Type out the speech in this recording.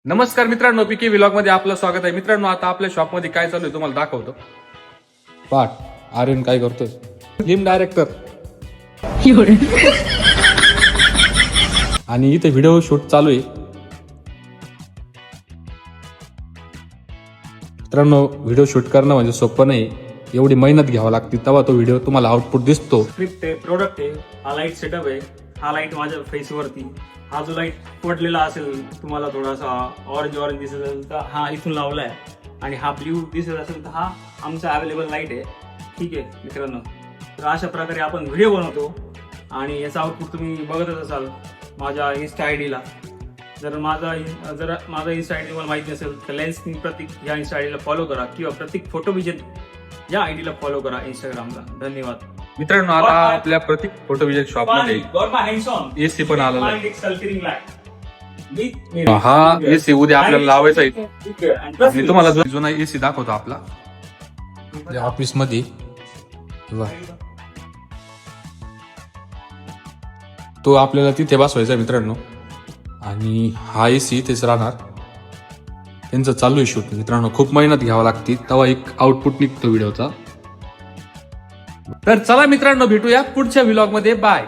नमस्कार मित्रांनो, पीके व्लॉग मध्ये आपलं स्वागत आहे. मित्रांनो, आता आपल्या शॉप मध्ये काय चालू आहे तुम्हाला दाखवतो. पाठ आर्यन काय करतोय, फिल्म डायरेक्टर आणि इथे व्हिडिओ शूट चालू आहे. मित्रांनो, व्हिडिओ शूट करणं म्हणजे सोपं नाही, एवढी मेहनत घ्यावी लागते तेव्हा तो व्हिडिओ तुम्हाला आउटपुट दिसतो. स्क्रिप्ट आहे, प्रोडक्ट आहे, हा लाईट सेटअप आहे. हा लाईट माझ्या फेसवरती, हा जो लाईट पडलेला असेल तुम्हाला थोडासा ऑरेंज दिसत असेल तर हा इथून लावलाय, आणि हा ब्ल्यू दिसत असेल तर हा आमचा अवेलेबल लाईट आहे. ठीक आहे मित्रांनो, तर अशा प्रकारे आपण व्हिडिओ बनवतो आणि याचा आउटपुट तुम्ही बघतच असाल माझ्या इन्स्टा आयडीला. जर माझा इन्स्टा आयडी मला माहिती नसेल तर लेन्स प्रतीक या इन्स्टा आयडीला फॉलो करा, किंवा प्रतीक फोटोविजन या आयडीला फॉलो करा इंस्टाग्रामला. धन्यवाद मित्रांनो, आता आपल्या प्रतीक फोटोविजन शॉप मध्ये एसी पण आलेला आहे. हा एसी उद्या आपल्याला लावायचा आहे. मी तुम्हाला जुना एसी दाखवतो आपला ऑफिस मध्ये. तो आपल्याला तिथे बसवायचा मित्रांनो, आणि हा एसी इथेच राहणार. त्यांचं चालू आहे शूट मित्रांनो, खूप मेहनत घ्यावी लागते तेव्हा एक आउटपुट निघतो व्हिडिओचा. तर चला मित्रांनो, भेटूया पुढच्या व्लॉग मध्ये. बाय.